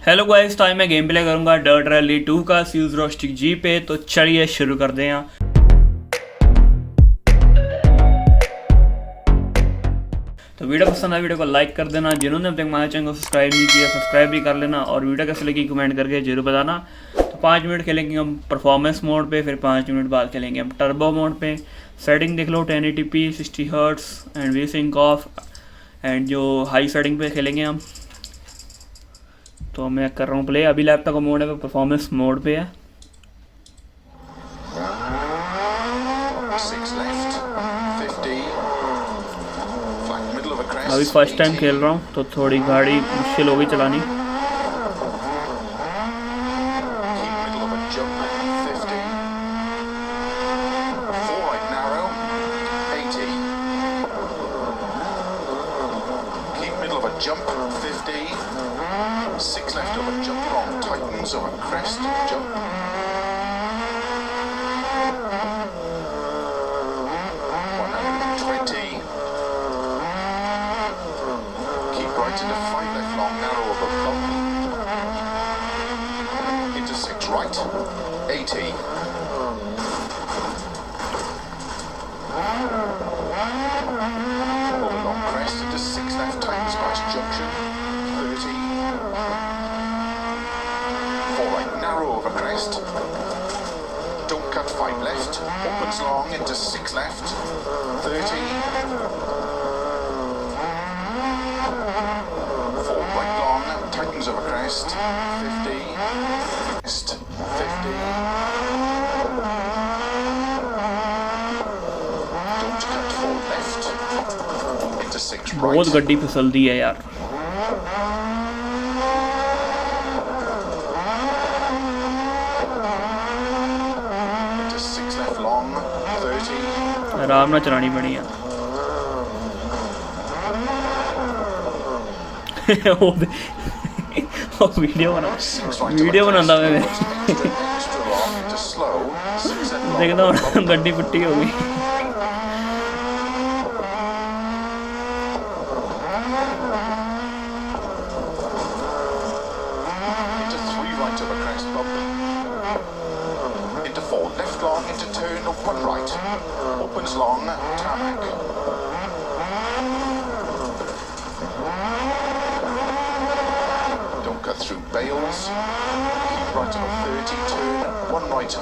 Hello guys, तो आज मैं गेम प्ले करूंगा डर्ट रैली 2 का Asus ROG Strix जी पे। तो चलिए शुरू करते हैं। तो वीडियो पसंद आए वीडियो को लाइक कर देना। जिन्होंने अब तक हमारे चैनल को सब्सक्राइब नहीं किया सब्सक्राइब भी कर लेना और वीडियो कैसे लगी कमेंट करके जरूर बताना। तो 5 मिनट खेलेंगे हम परफॉर्मेंस मोड पे, फिर 5 मिनट बाद खेलेंगे हम टर्बो मोड पे। सेटिंग देख लो 1080p 60 hertz and V sync off and जो हाई सेटिंग पे खेलेंगे हम। तो मैं कर रहा हूँ प्ले। अभी लैपटॉप का मोड है, परफॉर्मेंस मोड पे है। अभी फर्स्ट टाइम खेल रहा हूँ तो थोड़ी गाड़ी मुश्किल होगी चलानी। Jump 50, 6 left over jump long, tightens over crest, jump. 120. Keep right into 5 left long, narrow over bump. Into 6 right, 80. Over long crest into 6 left, tightens past junction, 30. 4 right, narrow over crest. Don't cut 5 left, opens long into 6 left, 30. 4 right long, tightens over crest, 50. Crest, 50. Don't cut 4 left, into 6 right. बहुत गड्डी फिसल दी है यार। Into 6 left long, 30. आराम ना चलानी पड़ी है। वीडियो बनाता मैं Extra long into slow, 6 left long. देखता हूँ गड्डी पुट्टी होगी। Into 3 right over crest bump. Into 4 left long into turn of 1 right. Opens long, tarmac. Don't cut through bales. Keep right over 30, turn 1 right.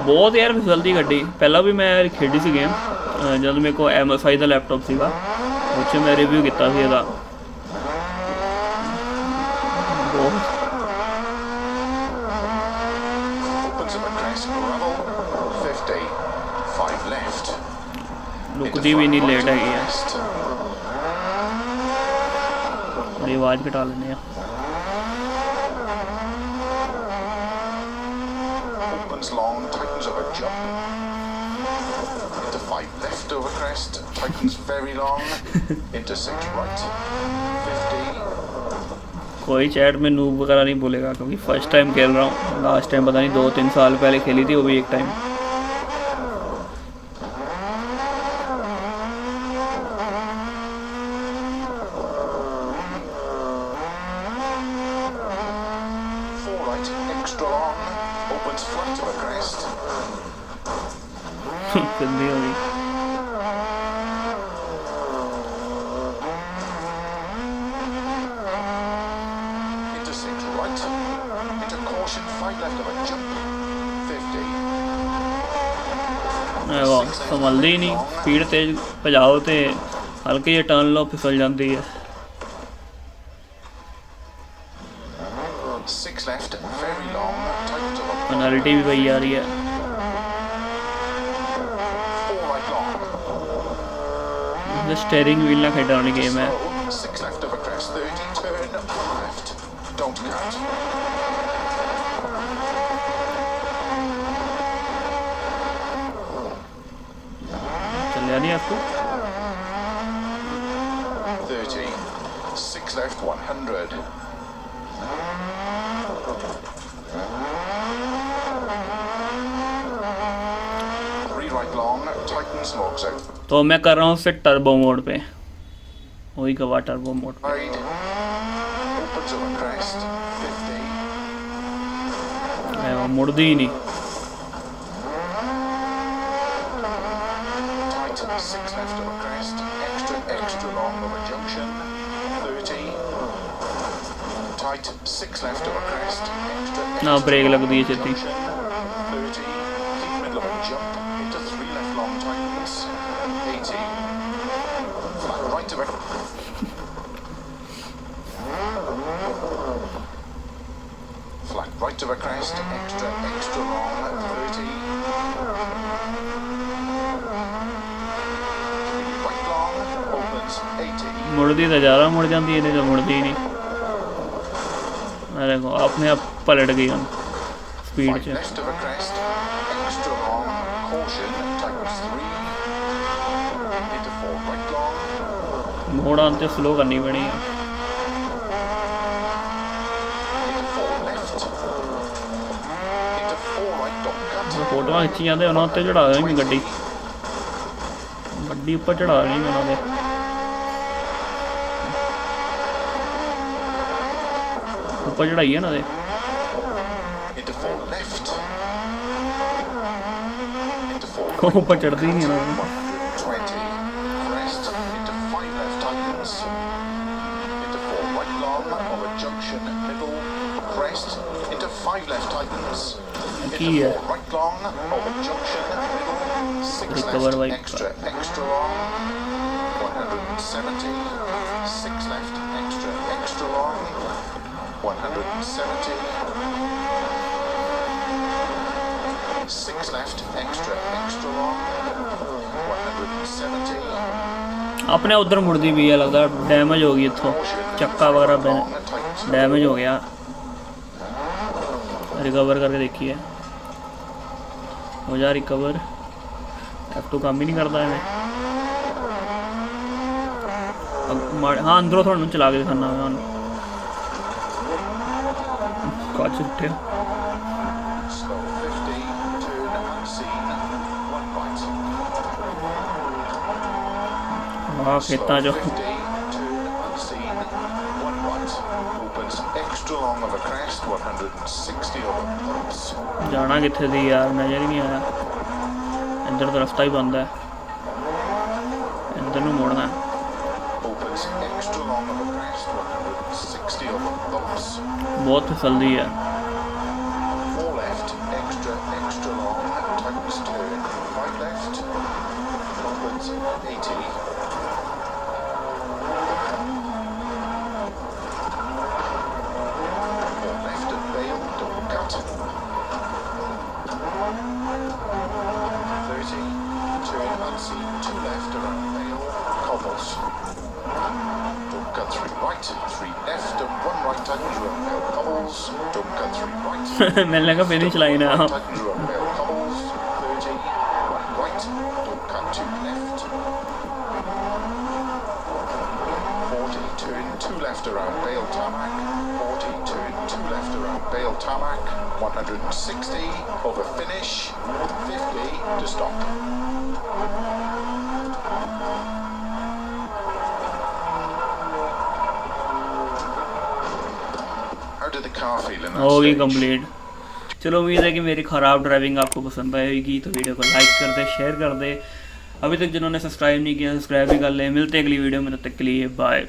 बहुत यार फिसलती गड्डी। पहला भी मैं खेडी सी गेम जब मेरे को MSI ਦਾ ਲੈਪਟਾਪ ਸੀਗਾ, ਉਹ 'ਚ मैं रिव्यू ਕੀਤਾ ਸੀ ਇਹਦਾ। Opens over crest, gravel, 50. 5 left. रुकती भी नहीं, लेट हैगी है। Crest. थोड़ी आवाज़ घटा लेने हैं। Opens long, tightens over jump. Into 5 left over crest, tightens very long. Into 6 right, 50. कोई चैट में नूब वगैरह नहीं बोलेगा क्योंकि फर्स्ट टाइम खेल रहा हूँ। लास्ट टाइम पता नहीं 2-3 साल पहले खेली थी, वो भी एक time. Extra long, opens flat to a crest. गंदी हो गई। Into 6 right, into caution, 5 left of a jump, 50. संभलती ही नहीं, स्पीड तेज भजाओ तो हल्के ये टर्न लो फिसल जाती है। 6 left, very long, tightens over penalty भी वही आ रही है। 4 right long. स्टेयरिंग व्हील ना खेडने वाली गेम है। 6 left over crest, 30, turn 1 left. Don't cut. चलिया नहीं आपको। 30, 6 left, 100. Right long, tightens logs out. तो मैं कर रहा हूँ फिर टर्बो मोड पे। वही गवा टर्बो मोड पे। Right. opens over crest, 50. ਮੁੜਦੀ ਹੀ ਨਹੀਂ। Tight, 6 left over crest, extra long over junction, 30. Tight, 6 left over crest, ਨਾ ਬ੍ਰੇਕ ਲੱਗਦੀ ਹੈ ਛੇਤੀ। junction, 30. Keep middle of a jump, into 3 left long tightens, 80. Flat right of a... Flat right of a crest, extra long, 30. Right long, opens, 80. ਮੁੜਦੀ ਤਾਂ ਜ਼ਿਆਦਾ ਮੁੜ ਜਾਂਦੀ, ਇਹਨੇ ਤਾਂ ਮੁੜਦੀ ਨਹੀਂ। ਆ ਦੇਖੋ ਆਪਣੇ ਆਪ ਪਲਟ ਗਈ ਹੁਣ ਸਪੀਡ 'ਚ। Left of a crest, extra long, caution, tightens 3. Into 4 right long. ਮੋੜ ਆਉਣ 'ਤੇ ਸਲੋ ਕਰਨੀ ਪੈਣੀ ਆ। ਫੋਟੋਆਂ ਖਿੱਚੀ ਜਾਂਦੇ ਉਹਨਾਂ ਉੱਤੇ ਚੜਾ ਦੇਣੀ ਗੱਡੀ ਉੱਪਰ ਚੜਾ ਦੇਣੀ ਉਹਨਾਂ ਦੇ। ਉੱਪਰ ਚੜਾਈ ਇਹਨਾਂ ਦੇ। ਉੱਪਰ ਚੜਦੀ ਨਹੀਂ ਇਹਨਾਂ ਨੂੰ। ਕੀ ਹੈ recover by extra long, 170. 6 left, extra long, 170. 6 left, extra long, 170. ਆਪਣੇ ਉਧਰ ਮੁੜਦੀ ਵੀ ਆ, ਲੱਗਦਾ ਡੈਮੇਜ ਹੋ ਗਈ ਇੱਥੋਂ, ਚੱਕਾ ਵਗੈਰਾ ਡੈਮੇਜ ਹੋ ਗਿਆ। रिकवर करके देखिए, हो जा रिकवर। F2 काम ही नहीं करता है। हाँ अंदरों थोड़ा चला के दिखाना है। काच उठे हाँ खेता जो जाना किथे दी यार, नजर ही नहीं आया। इधर तो रास्ता ही बंद है, इधर नूं मुड़ना। बहुत फिसलदी है। मैंने लगा फिनिश लाइन है। Left around Bale Tarmac, 42 and 2 left around Bale Tarmac, 160 over finish, 50 to stop. How did the car feel in that होगी stage? कंप्लीट। चलो उम्मीद है कि मेरी ख़राब ड्राइविंग आपको पसंद आएगी, तो वीडियो को लाइक कर दे, शेयर कर दे। अभी तक जिन्होंने सब्सक्राइब नहीं किया सब्सक्राइब भी कर ले। मिलते हैं अगली वीडियो में, तब तक के लिए बाय।